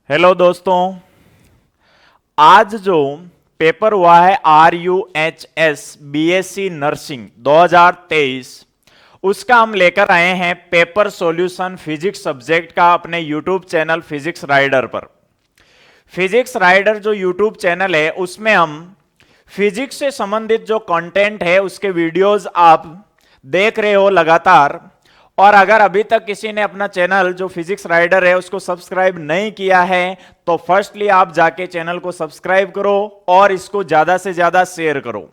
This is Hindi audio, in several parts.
हेलो दोस्तों। आज जो पेपर हुआ है RUHS BSc नर्सिंग 2023, उसका हम लेकर आए हैं पेपर सॉल्यूशन फिजिक्स सब्जेक्ट का अपने यूट्यूब चैनल फिजिक्स राइडर पर। फिजिक्स राइडर जो यूट्यूब चैनल है उसमें हम फिजिक्स से संबंधित जो कंटेंट है उसके वीडियोस आप देख रहे हो लगातार। और अगर अभी तक किसी ने अपना चैनल जो फिजिक्स राइडर है उसको सब्सक्राइब नहीं किया है तो फर्स्टली आप जाके चैनल को सब्सक्राइब करो और इसको ज्यादा से ज्यादा शेयर करो।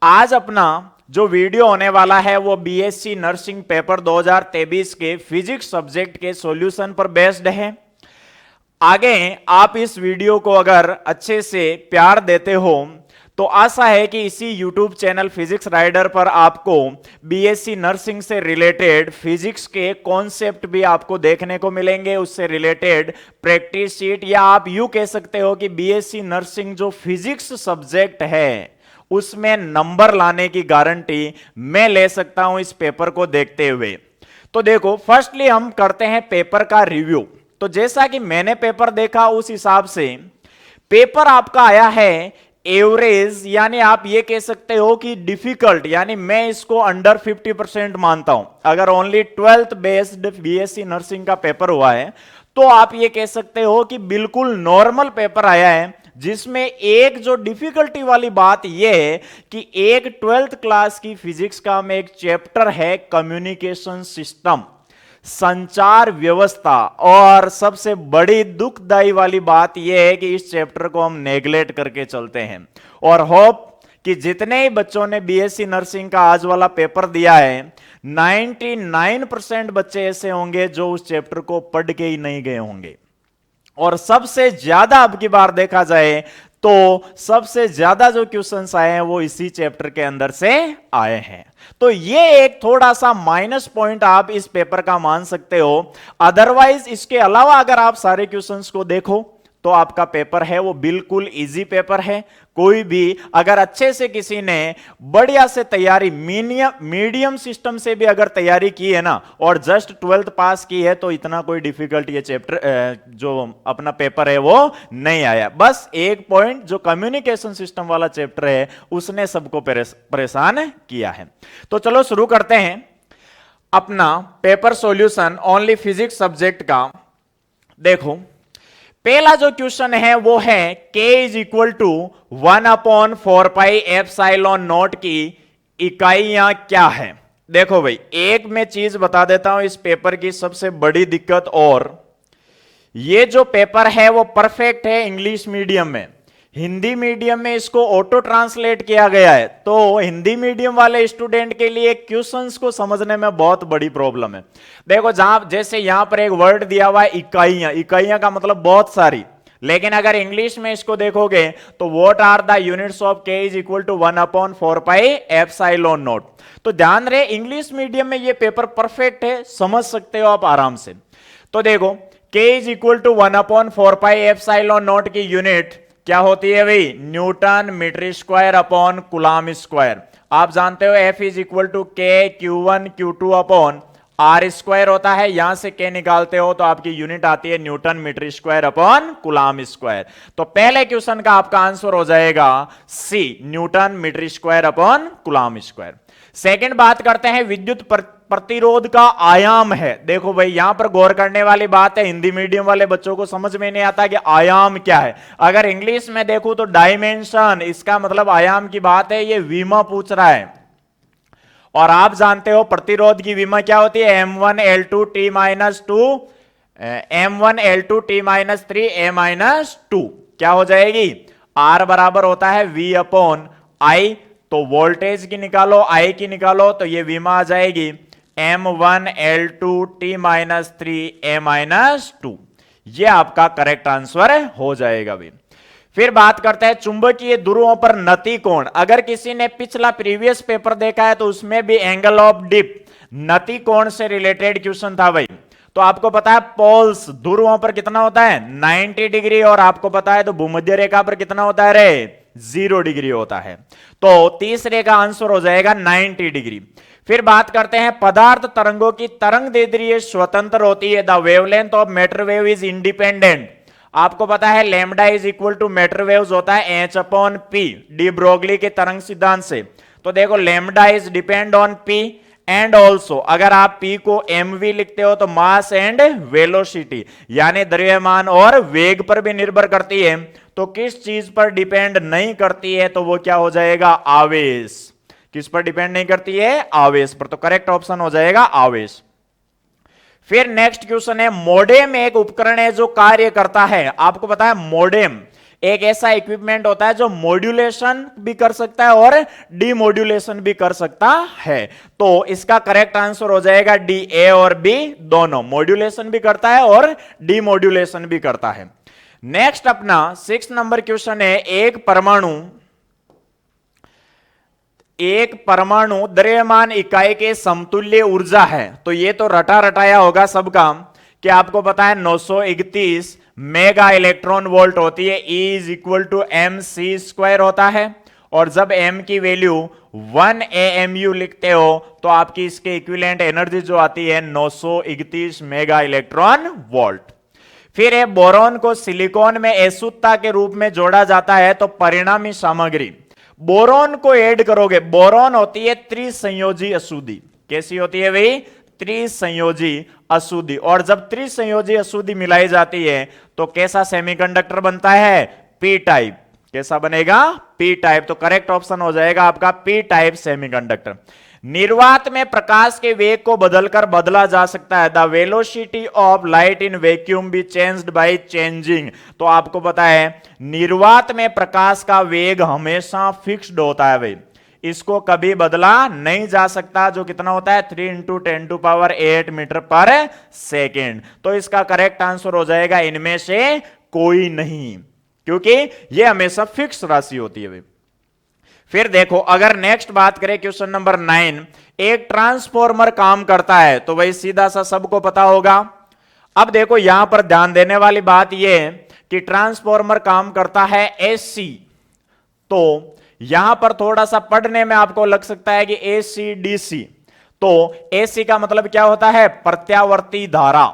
आज अपना जो वीडियो होने वाला है वो बीएससी नर्सिंग पेपर 2023 के फिजिक्स सब्जेक्ट के सॉल्यूशन पर बेस्ड है। आगे आप इस वीडियो को अगर अच्छे से प्यार देते हो तो आशा है कि इसी YouTube चैनल फिजिक्स राइडर पर आपको बीएससी नर्सिंग से रिलेटेड फिजिक्स के कॉन्सेप्ट भी आपको देखने को मिलेंगे, उससे रिलेटेड प्रैक्टिस शीट, या आप यूं कह सकते हो कि बीएससी नर्सिंग जो फिजिक्स सब्जेक्ट है उसमें नंबर लाने की गारंटी मैं ले सकता हूं इस पेपर को देखते हुए। तो देखो, फर्स्टली हम करते हैं पेपर का रिव्यू। तो जैसा कि मैंने पेपर देखा उस हिसाब से पेपर आपका आया है एवरेज, यानी आप ये कह सकते हो कि डिफिकल्ट, यानी मैं इसको अंडर 50% मानता हूं। अगर only 12th based BSc nursing का पेपर हुआ है तो आप ये कह सकते हो कि बिल्कुल नॉर्मल पेपर आया है, जिसमें एक जो डिफिकल्टी वाली बात यह है कि एक 12th क्लास की फिजिक्स का में एक चैप्टर है कम्युनिकेशन सिस्टम, संचार व्यवस्था। और सबसे बड़ी दुखदाई वाली बात यह है कि इस चैप्टर को हम नेग्लेक्ट करके चलते हैं। और होप कि जितने ही बच्चों ने बीएससी नर्सिंग का आज वाला पेपर दिया है 99% बच्चे ऐसे होंगे जो उस चैप्टर को पढ़ के ही नहीं गए होंगे। और सबसे ज्यादा अब की बार देखा जाए तो सबसे ज्यादा जो क्वेश्चंस आए हैं वो इसी चैप्टर के अंदर से आए हैं। तो ये एक थोड़ा सा माइनस पॉइंट आप इस पेपर का मान सकते हो। अदरवाइज इसके अलावा अगर आप सारे क्वेश्चंस को देखो तो आपका पेपर है वो बिल्कुल इजी पेपर है। कोई भी अगर अच्छे से किसी ने बढ़िया से तैयारी मीडियम सिस्टम से भी अगर तैयारी की है ना और जस्ट 12th पास की है तो इतना कोई डिफिकल्ट ये चैप्टर जो अपना पेपर है वो नहीं आया। बस एक पॉइंट जो कम्युनिकेशन सिस्टम वाला चैप्टर है उसने सबको परेशान किया है। तो चलो शुरू करते हैं अपना paper solution only physics subject का। देखो, पहला जो क्वेश्चन है वो है k इज इक्वल टू 1/4πε0 की इकाइयां क्या है। देखो भाई, एक मैं चीज बता देता हूं इस पेपर की सबसे बड़ी दिक्कत, और ये जो पेपर है वो परफेक्ट है इंग्लिश मीडियम में। हिंदी मीडियम में इसको ऑटो ट्रांसलेट किया गया है, तो हिंदी मीडियम वाले स्टूडेंट के लिए क्वेश्चंस को समझने में बहुत बड़ी प्रॉब्लम है। देखो, जहां जैसे यहां पर एक वर्ड दिया हुआ है इकाइयां, इकाइयां का मतलब बहुत सारी, लेकिन अगर इंग्लिश में इसको देखोगे तो what are the units of k is equal to 1/4πε0। तो ध्यान रहे इंग्लिश मीडियम में ये पेपर परफेक्ट है, समझ सकते हो आप आराम से। तो देखो, k इज इक्वल टू 1/4πε0 की यूनिट क्या होती है भाई? Newton metre square upon coulomb square. आप जानते हो F is equal to k Q1 Q2 upon R square होता है। यहां से k निकालते हो तो आपकी यूनिट आती है newton metre square upon coulomb square. तो पहले क्वेश्चन का आपका आंसर हो जाएगा C, newton metre square upon coulomb square. Second बात करते हैं विद्युत प्रतिरोध का आयाम है। देखो भाई, यहां पर गौर करने वाली बात है, हिंदी मीडियम वाले बच्चों को समझ में नहीं आता कि आयाम क्या है। अगर इंग्लिश में देखो तो डायमेंशन, इसका मतलब आयाम की बात है, ये विमा पूछ रहा है। और आप जानते हो प्रतिरोध की विमा क्या होती है? M1L2T - 2 M1L2T - 3 A-2 क्या हो जाएगी? R बराबर होता है V अपॉन I। तो वोल्टेज की निकालो, I की निकालो, तो ये विमा आ जाएगी M1L2T - 3 A-2। ये आपका करेक्ट आंसर हो जाएगा भी। फिर बात करते हैं चुंबकीय ध्रुवों पर नति कोण। अगर किसी ने पिछला प्रीवियस पेपर देखा है तो उसमें भी एंगल ऑफ डिप नति कोण से रिलेटेड क्वेश्चन था भाई। तो आपको पता है पोल्स ध्रुवों पर कितना होता है? 90 डिग्री। और आपको पता है तो भूमध्य रेखा पर कितना होता है रे? 0 डिग्री होता है। तो तीसरे का आंसर हो जाएगा 90 डिग्री। फिर बात करते हैं पदार्थ तरंगों की तरंग दैर्ध्य स्वतंत्र होती है। The wavelength of matter wave is independent. आपको पता है lambda is equal to matter waves होता है H upon P, de Broglie के तरंग सिद्धांत से। तो देखो lambda is depend on P and also अगर आप P को mv लिखते हो तो मास एंड वेलोसिटी यानी द्रव्यमान और वेग पर भी निर्भर करती है। तो किस चीज पर डिपेंड नहीं करती है, तो वो क्या हो जाएगा, आवेश। किस पर डिपेंड नहीं करती है, आवेश पर। तो करेक्ट ऑप्शन हो जाएगा आवेश। फिर नेक्स्ट क्वेश्चन है, मोडेम एक उपकरण है जो कार्य करता है। आपको पता है मोडेम एक ऐसा इक्विपमेंट होता है जो मॉड्यूलेशन भी कर सकता है और डीमॉड्यूलेशन भी कर सकता है। तो इसका करेक्ट आंसर हो जाएगा डी, ए और बी दोनों, मॉड्यूलेशन भी करता है और डीमॉड्यूलेशन भी करता है। नेक्स्ट अपना 6 नंबर क्वेश्चन है, एक परमाणु द्रव्यमान इकाई के समतुल्य ऊर्जा है। तो ये तो रटा रटाया होगा सबका कि आपको पता है 931 मेगा इलेक्ट्रॉन वोल्ट होती है, E is equal to M C square होता है। और जब m की वैल्यू 1 AMU लिखते हो तो आपकी इसके इक्विवेलेंट एनर्जी जो आती है 931 मेगा इलेक्ट्रॉन वोल्ट। फिर है बोरॉन को सिलिकॉन में अशुद्धता के रूप में जोड़ा जाता है तो परिणामी सामग्री, बोरॉन को ऐड करोगे, बोरॉन होती है त्रिसंयोजी अशुद्धि। कैसी होती है भाई, त्रिसंयोजी अशुद्धि। और जब त्रिसंयोजी अशुद्धि मिलाई जाती है तो कैसा सेमीकंडक्टर बनता है, पी टाइप। कैसा बनेगा, पी टाइप। तो करेक्ट ऑप्शन हो जाएगा आपका पी टाइप सेमीकंडक्टर। निर्वात में प्रकाश के वेग को बदलकर बदला जा सकता है। The velocity of light in vacuum be changed by changing. तो आपको पता है निर्वात में प्रकाश का वेग हमेशा फिक्स्ड होता है भाई, इसको कभी बदला नहीं जा सकता, जो कितना होता है 3 इंटू 10⁸ मीटर पर सेकेंड। तो इसका करेक्ट आंसर हो जाएगा इनमें से कोई नहीं, क्योंकि यह हमेशा फिक्स राशि होती है भाई। फिर देखो अगर नेक्स्ट बात करें क्वेश्चन नंबर 9, एक ट्रांसफॉर्मर काम करता है तो वही सीधा सा सबको पता होगा। अब देखो यहां पर ध्यान देने वाली बात यह कि ट्रांसफॉर्मर काम करता है एसी। तो यहां पर थोड़ा सा पढ़ने में आपको लग सकता है कि एसी डीसी। तो एसी का मतलब क्या होता है, प्रत्यावर्ती धारा।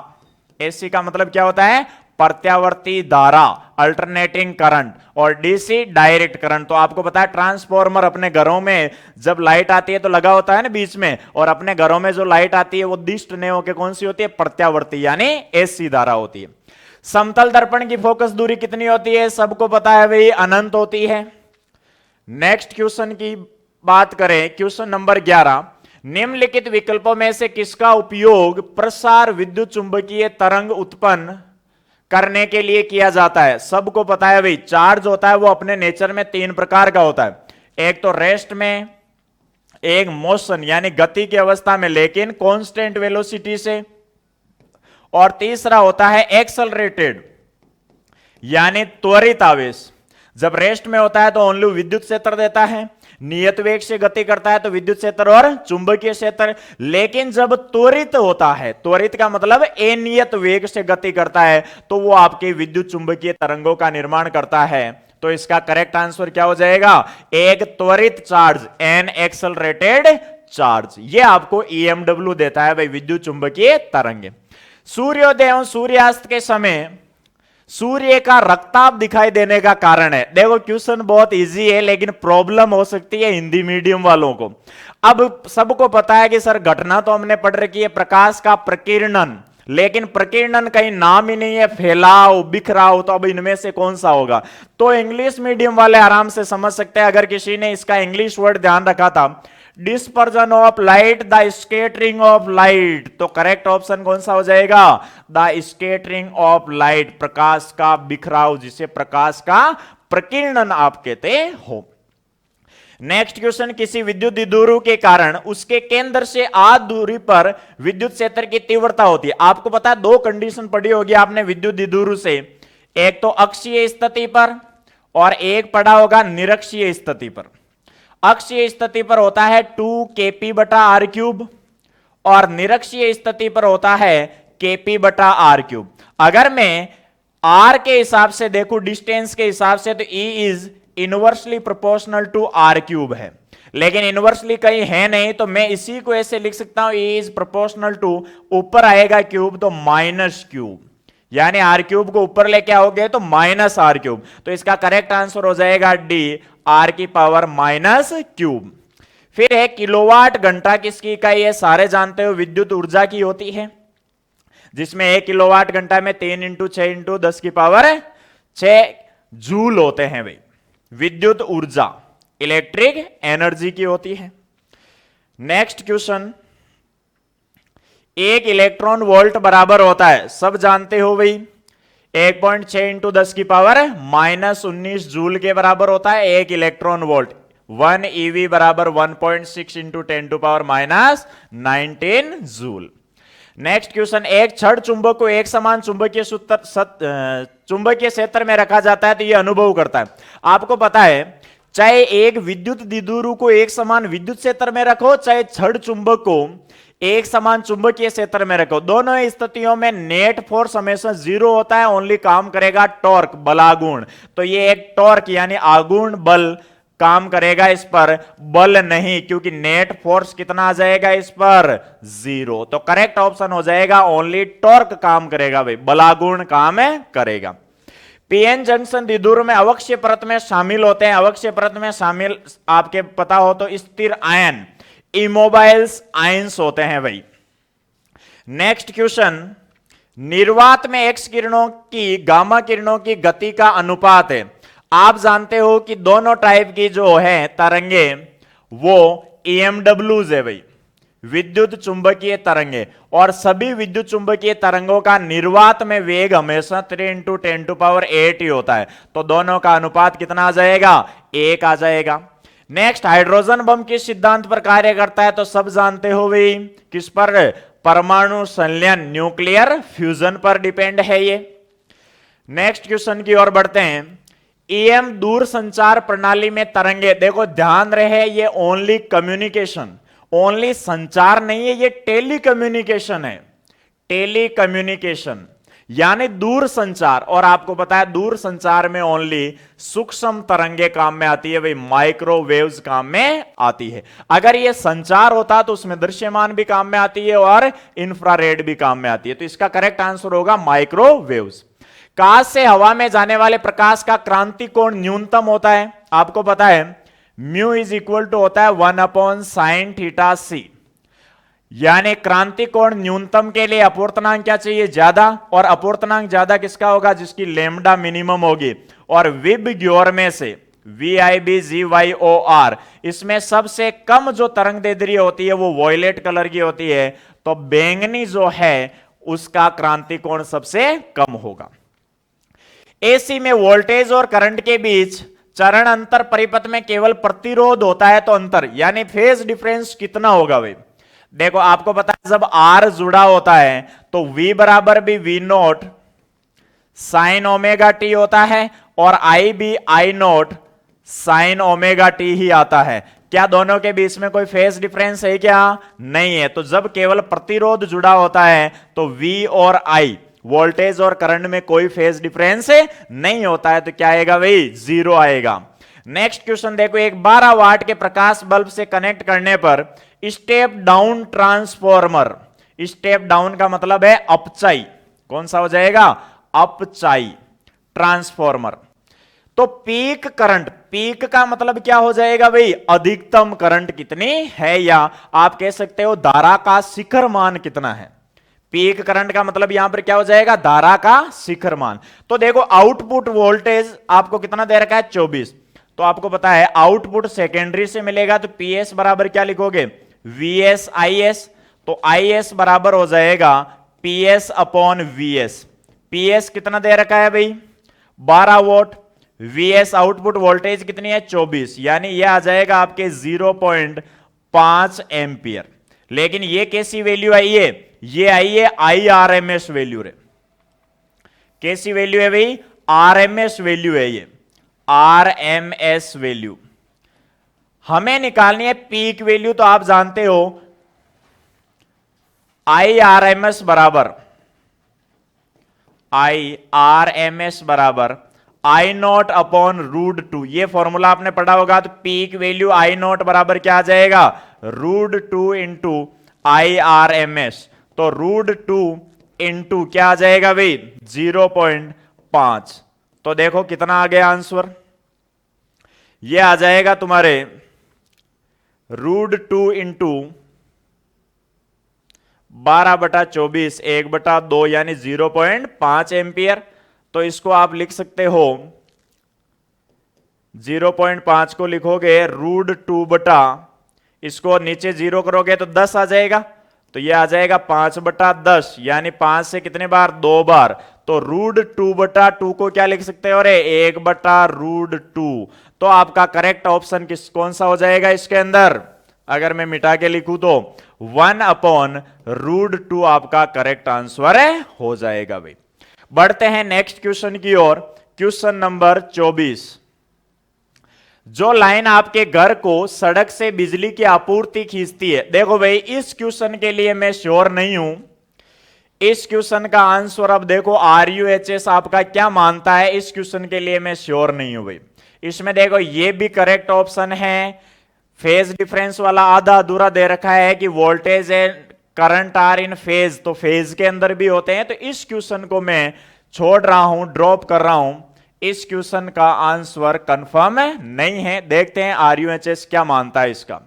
एसी का मतलब क्या होता है, प्रत्यावर्ती धारा, अल्टरनेटिंग करंट। और डीसी डायरेक्ट करंट। तो आपको पता है ट्रांसफॉर्मर अपने घरों में जब लाइट आती है तो लगा होता है ना बीच में, और अपने घरों में जो लाइट आती है वो दिष्ट नहीं होकर कौन सी होती है, प्रत्यावर्ती यानी एसी धारा होती है। समतल दर्पण की फोकस दूरी कितनी होती है, सबको पता है भाई, अनंत होती है। नेक्स्ट क्वेश्चन की बात करें, क्वेश्चन नंबर 11, निम्नलिखित विकल्पों में से किसका उपयोग प्रसार विद्युत चुंबकीय तरंग उत्पन्न करने के लिए किया जाता है। सबको पता है भाई चार्ज होता है वो अपने नेचर में 3 प्रकार का होता है, एक तो रेस्ट में, एक मोशन यानी गति की अवस्था में लेकिन कांस्टेंट वेलोसिटी से, और तीसरा होता है एक्सेलरेटेड यानी त्वरित आवेश। जब रेस्ट में होता है तो ओनली विद्युत क्षेत्र देता है, नियत वेग से गति करता है तो विद्युत क्षेत्र और चुंबकीय क्षेत्र। लेकिन जब त्वरित होता है, त्वरित का मतलब अनियत वेग से गति करता है, तो वो आपके विद्युत चुंबकीय तरंगों का निर्माण करता है। तो इसका करेक्ट आंसर क्या हो जाएगा, एक त्वरित चार्ज, एन एक्सेलरेटेड चार्ज। ये आपको EMW देता है भाई, विद्युत चुंबकीय तरंगे। सूर्योदय एवं सूर्यास्त के समय सूर्य का रक्ताप दिखाई देने का कारण है। देखो क्वेश्चन बहुत इजी है लेकिन प्रॉब्लम हो सकती है हिंदी मीडियम वालों को। अब सबको पता है कि सर घटना तो हमने पढ़ रखी है प्रकाश का प्रकीर्णन, लेकिन प्रकीर्णन कहीं नाम ही नहीं है, फैलाव, बिखराव। तो अब इनमें से कौन सा होगा, तो इंग्लिश मीडियम वाले आराम से समझ सकते हैं। अगर किसी ने इसका इंग्लिश वर्ड ध्यान रखा था, dispersion of light, the scattering of light, तो करेक्ट ऑप्शन कौन सा हो जाएगा, द स्केटरिंग ऑफ लाइट, प्रकाश का बिखराव, जिसे प्रकाश का प्रकीर्णन आप कहते हो। नेक्स्ट क्वेश्चन, किसी विद्युत द्विध्रुव के कारण उसके केंद्र से आध दूरी पर विद्युत क्षेत्र की तीव्रता होती है। आपको पता है 2 कंडीशन पढ़ी होगी आपने विद्युत द्विध्रुव से, एक तो अक्षीय स्थिति पर और एक पढ़ा होगा निरक्षीय स्थिति पर। अक्षीय स्थिति पर होता है 2kp/r³ और निरक्षीय स्थिति पर होता है kp/r³। अगर मैं r के हिसाब से देखूं, डिस्टेंस के हिसाब से, तो E is inversely proportional to r³ है, लेकिन इनवर्सली कहीं है नहीं, तो मैं इसी को ऐसे लिख सकता हूं, E इज प्रोपोर्शनल टू, ऊपर आएगा क्यूब तो -3, यानी आर क्यूब को ऊपर लेके आओगे तो माइनस आर क्यूब, तो इसका करेक्ट आंसर हो जाएगा डी, आर की पावर माइनस क्यूब। फिर है किलोवाट घंटा किसकी इकाई है? सारे जानते हो विद्युत ऊर्जा की होती है, जिसमें 1 किलोवाट घंटा में 3 इंटू 6 इंटू 10 की पावर 6 जूल होते हैं भाई। विद्युत ऊर्जा इलेक्ट्रिक एनर्जी की होती है। नेक्स्ट क्वेश्चन, 1 इलेक्ट्रॉन वोल्ट बराबर होता है, सब जानते हो भाई, 1.6 इंटू 10 की पावर माइनस 19 जूल के बराबर होता है 1 इलेक्ट्रॉन वोल्ट। 1 ईवी बराबर 1.6 into 10 to power minus 19 joule. Next question, एक छड़ चुंबक को एक समान चुंबकीय क्षेत्र में रखा जाता है तो यह अनुभव करता है। आपको पता है, चाहे एक विद्युत द्विध्रुव को एक समान विद्युत क्षेत्र में रखो, चाहे छड़ चुंबक को एक समान चुंबकीय क्षेत्र में रखो, दोनों स्थितियों में नेट फोर्स हमेशा जीरो होता है, ओनली काम करेगा टॉर्क, बलागुण। तो ये एक टॉर्क यानी आगुण बल काम करेगा इस पर, बल नहीं, क्योंकि नेट फोर्स कितना आ जाएगा इस पर? जीरो। तो करेक्ट ऑप्शन हो जाएगा ओनली टॉर्क काम करेगा भाई, बलागुण काम करेगा। पीएन जंक्शन द्विध्रुव में अवक्षय परत में शामिल होते हैं। अवक्षय परत में शामिल आपके पता हो तो स्थिर आयन, इमोबाइल्स आयंस होते हैं भाई। नेक्स्ट क्वेश्चन, निर्वात में एक्स किरणों की गामा किरणों की गति का अनुपात है। आप जानते हो कि दोनों टाइप की जो है तरंगे वो EMWs है भाई, विद्युत चुंबकीय तरंगे, और सभी विद्युत चुंबकीय तरंगों का निर्वात में वेग हमेशा 3 इंटू 10 टू पावर 8 ही होता है, तो दोनों का अनुपात कितना आ जाएगा? 1 आ जाएगा। नेक्स्ट, हाइड्रोजन बम किस सिद्धांत पर कार्य करता है? तो सब जानते हो भाई, किस पर? परमाणु संलयन, न्यूक्लियर फ्यूजन पर डिपेंड है ये। नेक्स्ट क्वेश्चन की ओर बढ़ते हैं। EM दूर संचार प्रणाली में तरंगे, देखो ध्यान रहे ये ओनली कम्युनिकेशन, ओनली संचार नहीं है, ये टेली कम्युनिकेशन है, टेली कम्युनिकेशन यानी दूर संचार। और आपको पता है दूर संचार में ओनली सूक्ष्म तरंगे काम में आती है भाई, माइक्रोवेव्स काम में आती है। अगर ये संचार होता तो उसमें दृश्यमान भी काम में आती है और इंफ्रारेड भी काम में आती है, तो इसका करेक्ट आंसर होगा माइक्रोवेव्स। कांच से हवा में जाने वाले प्रकाश का क्रांति कोण न्यूनतम होता है। आपको पता है म्यू इज इक्वल टू होता है 1/sin थीटा सी, यानी क्रांति कोण न्यूनतम के लिए अपूर्णांक क्या चाहिए? ज्यादा, और अपूर्णांक ज्यादा किसका होगा? जिसकी लैम्डा मिनिमम होगी। और विबग्योर में से VIBGYOR इसमें सबसे कम जो तरंग दैर्ध्य होती है वो वॉयलेट कलर की होती है, तो बैंगनी जो है उसका क्रांति कोण सबसे कम होगा। एसी में वोल्टेज और करंट के बीच चरण अंतर परिपथ में केवल प्रतिरोध होता है, तो अंतर यानी फेज डिफरेंस कितना होगा भाई? देखो आपको पता है जब R जुड़ा होता है तो V बराबर भी V0 साइन ओमेगा टी होता है, और I भी I0 साइन ओमेगा टी ही आता है। क्या दोनों के बीच में कोई फेज डिफरेंस है क्या? नहीं है। तो जब केवल प्रतिरोध जुड़ा होता है तो V और I, वोल्टेज और करंट में कोई फेज डिफरेंस नहीं होता है, तो क्या आएगा भाई? 0 आएगा। नेक्स्ट क्वेश्चन देखो, एक 12 वाट के प्रकाश बल्ब से कनेक्ट करने पर step down transformer, step down का मतलब है अपचाई, कौन सा हो जाएगा? अपचाई ट्रांसफॉर्मर। तो पीक करंट, पीक का मतलब क्या हो जाएगा भाई? अधिकतम करंट कितनी है, या आप कह सकते हो धारा का शिखर मान कितना है। पीक करंट का मतलब यहां पर क्या हो जाएगा? धारा का शिखर मान। तो देखो आउटपुट वोल्टेज आपको कितना दे रखा है? 24। तो आपको पता है आउटपुट सेकेंडरी से मिलेगा, तो PS बराबर क्या लिखोगे? VS IS। तो IS बराबर हो जाएगा PS अपॉन VS। PS कितना दे रखा है भाई? 12 वोल्ट। VS आउटपुट वोल्टेज कितनी है? 24, यानी यह आ जाएगा आपके 0.5 एम्पियर। लेकिन ये कैसी वैल्यू आई है? ये आई है IRMS वैल्यू रे। कैसी वैल्यू है भाई? RMS वैल्यू है ये, RMS वैल्यू। हमें निकालनी है पीक वैल्यू, तो आप जानते हो IRMS बराबर I0 अपॉन √2। ये फॉर्मूला आपने पढ़ा होगा। तो पीक वैल्यू I0 बराबर क्या आ जाएगा? √2 इंटू IRMS। तो √2 इंटू क्या आ जाएगा भाई 0.5। तो देखो कितना आ गया आंसर, ये आ जाएगा तुम्हारे √2 इंटू 12/24 1/2 यानी 0.5 एम्पियर। तो इसको आप लिख सकते हो 0.5 को लिखोगे √2 बटा, इसको नीचे 0 करोगे तो 10 आ जाएगा, तो ये आ जाएगा 5/10 यानी 5 से कितने बार 2 बार। तो √2/2 को क्या लिख सकते हो रे 1/√2। तो आपका करेक्ट ऑप्शन कौन सा हो जाएगा इसके अंदर, अगर मैं मिटा के लिखूं तो 1/√2 आपका करेक्ट आंसर हो जाएगा भाई। बढ़ते हैं नेक्स्ट क्वेश्चन की ओर। Question number 24। जो लाइन आपके घर को सड़क से बिजली की आपूर्ति खींचती है, देखो भाई इस क्वेश्चन के लिए मैं श्योर नहीं हूं, इस क्वेश्चन का आंसर अब देखो RUHS आपका क्या मानता है, इस क्वेश्चन के लिए मैं श्योर नहीं हूं भाई। इसमें देखो ये भी करेक्ट ऑप्शन है, फेज डिफरेंस वाला आधा अधूरा दे रखा है कि voltage and current are in phase, तो फेज के अंदर भी होते हैं। तो इस क्वेश्चन को मैं छोड़ रहा हूं, ड्रॉप कर रहा हूं, इस क्वेश्चन का आंसर कंफर्म नहीं है। देखते हैं RUHS क्या मानता है इसका।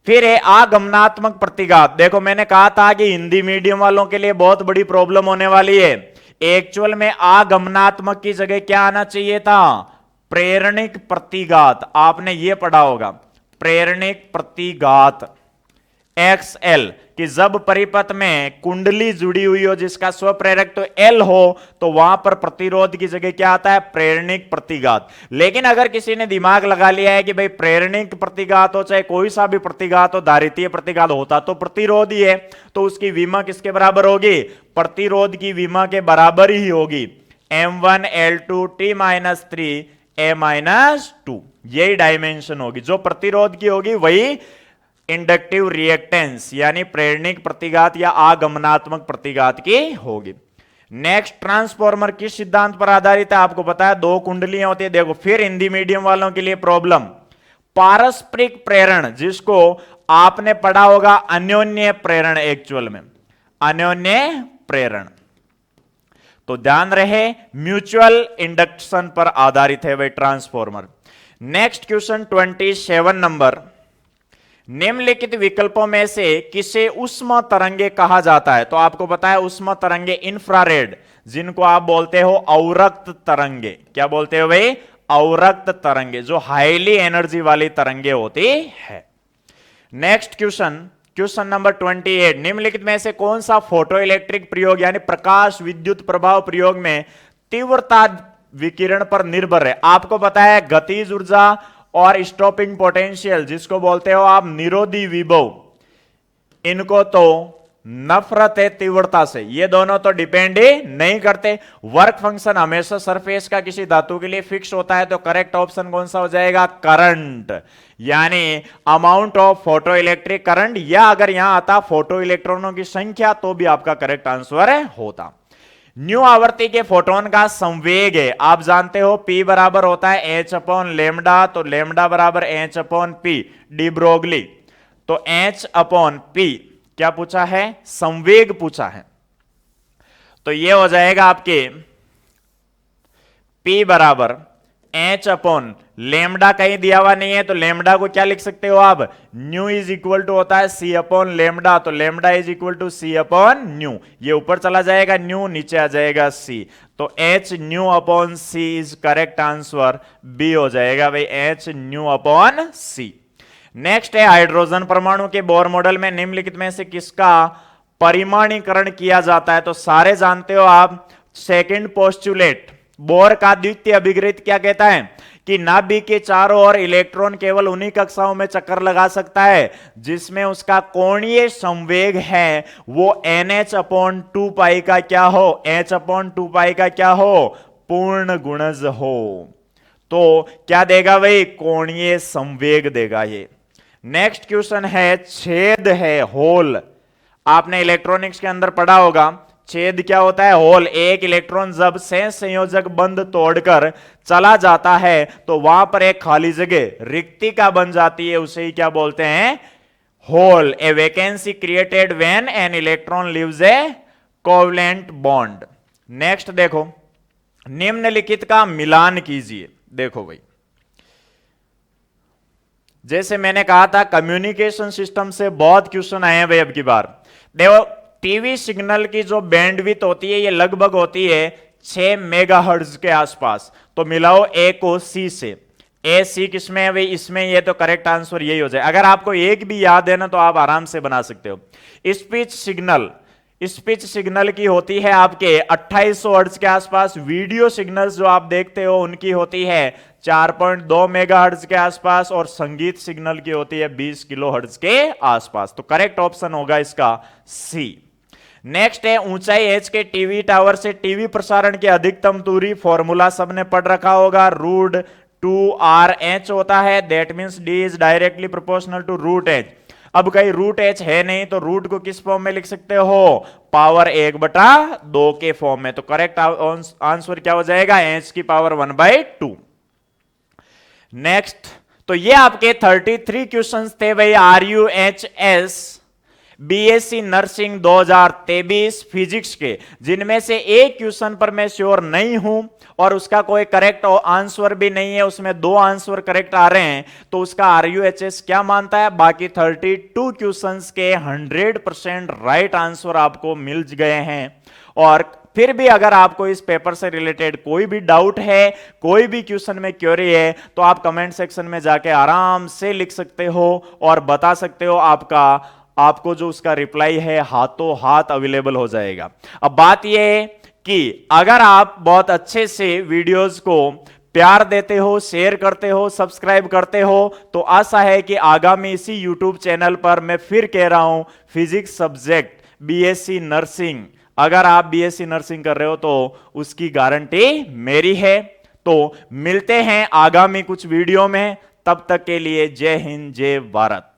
फिर है आगमनात्मक प्रतिघात। देखो मैंने कहा था कि हिंदी मीडियम वालों के लिए बहुत बड़ी प्रॉब्लम होने वाली है। एक्चुअल में आगमनात्मक की जगह क्या आना चाहिए था, प्रेरणिक प्रतिघात। आपने यह पढ़ा होगा प्रेरणिक प्रतिघात XL, कि जब परिपथ में कुंडली जुड़ी हुई हो जिसका स्वप्रेरक तो L हो, तो वहां पर प्रतिरोध की जगह क्या आता है, प्रेरणिक प्रतिघात। लेकिन अगर किसी ने दिमाग लगा लिया है कि भाई प्रेरणिक प्रतिघात हो चाहे कोई सा भी प्रतिघात हो, धारितीय प्रतिघात होता तो प्रतिरोध ही है, तो उसकी विमा किसके बराबर होगी, प्रतिरोध की विमा के बराबर ही होगी, M1L2 T-3 A-2। यही डायमेंशन होगी, जो प्रतिरोध की होगी वही इंडक्टिव रिएक्टेंस यानी प्रेरणिक प्रतिघात या आगमनात्मक प्रतिघात की होगी। नेक्स्ट, ट्रांसफॉर्मर किस सिद्धांत पर आधारित है, आपको पता है दो कुंडलियां होती है। देखो फिर हिंदी मीडियम वालों के लिए प्रॉब्लम, पारस्परिक प्रेरण, जिसको आपने पढ़ा होगा अन्योन्य प्रेरण, एक्चुअल में अन्योन्य प्रेरण। तो ध्यान रहे म्यूचुअल इंडक्शन पर आधारित है वह ट्रांसफॉर्मर। नेक्स्ट क्वेश्चन 27 नंबर, निम्नलिखित विकल्पों में से किसे उष्मा तरंगे कहा जाता है। तो आपको पता है उष्मा तरंगे इंफ्रारेड, जिनको आप बोलते हो अवरक्त तरंगे। क्या बोलते हो भाई, अवरक्त तरंगे, जो हाईली एनर्जी वाली तरंगे होती है। नेक्स्ट क्वेश्चन, क्वेश्चन नंबर 28, निम्नलिखित में से कौन सा फोटो इलेक्ट्रिक प्रयोग यानी प्रकाश विद्युत प्रभाव प्रयोग में तीव्रता विकिरण पर निर्भर है। आपको पता है गतिज ऊर्जा और स्टॉपिंग पोटेंशियल, जिसको बोलते हो आप निरोधी विभव, इनको तो नफरत है तीव्रता से, ये दोनों तो डिपेंड ही नहीं करते। वर्क फंक्शन हमेशा सरफेस का किसी धातु के लिए फिक्स होता है, तो करेक्ट ऑप्शन कौन सा हो जाएगा, करंट, यानी amount of photo electric current, या अगर यहां आता फोटो इलेक्ट्रॉनों की संख्या तो भी आपका करेक्ट आंसर होता। न्यू आवृत्ति के फोटोन का संवेग है, आप जानते हो P बराबर होता है H/λ, तो लैम्डा बराबर H/P, डी ब्रोगली। तो H/P क्या पूछा है, संवेग पूछा है, तो ये हो जाएगा आपके P बराबर H/λ, कहीं दिया हुआ नहीं है, तो लैम्डा को क्या लिख सकते हो आप, न्यू इज इक्वल टू होता है C/λ, तो लैम्डा इज इक्वल टू C/न्यू, ये ऊपर चला जाएगा न्यू, नीचे आ जाएगा C, तो H/ν/C is correct answer, B हो जाएगा भाई H/ν/C। नेक्स्ट है हाइड्रोजन परमाणु के बोर मॉडल में निम्नलिखित में से किसका परिमाणीकरण किया जाता है। तो सारे जानते हो आप सेकंड पोस्टुलेट, बोर का द्वितीय अभिग्रहित क्या कहता है कि नाभिक के चारों ओर इलेक्ट्रॉन केवल उन्हीं कक्षाओं में चक्कर लगा सकता है जिसमें उसका कोणीय संवेग है वो NH/2π का क्या हो, H/2π का क्या हो, पूर्ण गुणज हो। तो क्या देगा भाई, कोणीय संवेग देगा ये। नेक्स्ट क्वेश्चन है, छेद है, होल, आपने इलेक्ट्रॉनिक्स के अंदर पढ़ा होगा, छेद क्या होता है, होल। एक इलेक्ट्रॉन जब से संयोजक बंध तोड़कर चला जाता है तो वहां पर एक खाली जगह रिक्तिका बन जाती है, उसे ही क्या बोलते हैं, hole. A vacancy created when an electron leaves a covalent bond. Next देखो, निम्नलिखित का मिलान कीजिए। देखो भाई, जैसे मैंने कहा था कम्युनिकेशन सिस्टम से बहुत क्वेश्चन आए हैं भाई। अब की बार देखो, टीवी सिग्नल की जो बैंडविड्थ होती है ये लगभग होती है 6 मेगाहर्ट्ज के आसपास। तो मिलाओ ए को सी से। ए सी किसमें है भाई? इसमें। ये तो करेक्ट आंसर यही हो जाए। अगर आपको एक भी याद है ना तो आप आराम से बना सकते हो। स्पीच सिग्नल की होती है आपके 2800 हर्ट्ज के आसपास। वीडियो सिग्नल्स जो आप देखते हो उनकी होती है 4.2 मेगाहर्ट्ज के आसपास, और संगीत सिग्नल की होती है 20 किलो हर्ट्ज के आसपास। तो करेक्ट ऑप्शन होगा इसका सी। नेक्स्ट है, ऊंचाई एच के टीवी टावर से टीवी प्रसारण की अधिकतम दूरी। फॉर्मूला सबने पढ़ रखा होगा, √2RH होता है। That means D is directly proportional to √H। अब कहीं √H है नहीं तो रूट को किस फॉर्म में लिख सकते हो? पावर 1/2 के फॉर्म में। तो करेक्ट आंसर क्या हो जाएगा? H की पावर 1/2। नेक्स्ट, तो ये आपके 33 क्वेश्चंस थे भाई RUHS बीएससी नर्सिंग 2023 फिजिक्स के, जिनमें से एक क्वेश्चन पर मैं श्योर नहीं हूं और उसका कोई करेक्ट आंसर भी नहीं है। उसमें 2 आंसर करेक्ट आ रहे हैं, तो उसका आरयूएचएस क्या मानता है? बाकी 32 क्वेश्चंस के 100% राइट आंसर आपको मिल गए हैं। और फिर भी अगर आपको इस पेपर से रिलेटेड कोई भी डाउट है, कोई भी क्वेश्चन में क्वेरी है, तो आप कमेंट सेक्शन में जाके आराम से लिख सकते हो और बता सकते हो। आपको जो उसका रिप्लाई है हाथों हाथ अवेलेबल हो जाएगा। अब बात यह है कि अगर आप बहुत अच्छे से वीडियोस को प्यार देते हो, शेयर करते हो, सब्सक्राइब करते हो, तो आशा है कि आगामी इसी यूट्यूब चैनल पर मैं फिर कह रहा हूं फिजिक्स सब्जेक्ट बीएससी नर्सिंग, अगर आप बीएससी नर्सिंग कर रहे हो तो उसकी गारंटी मेरी है। तो मिलते हैं आगामी कुछ वीडियो में, तब तक के लिए जय हिंद, जय भारत।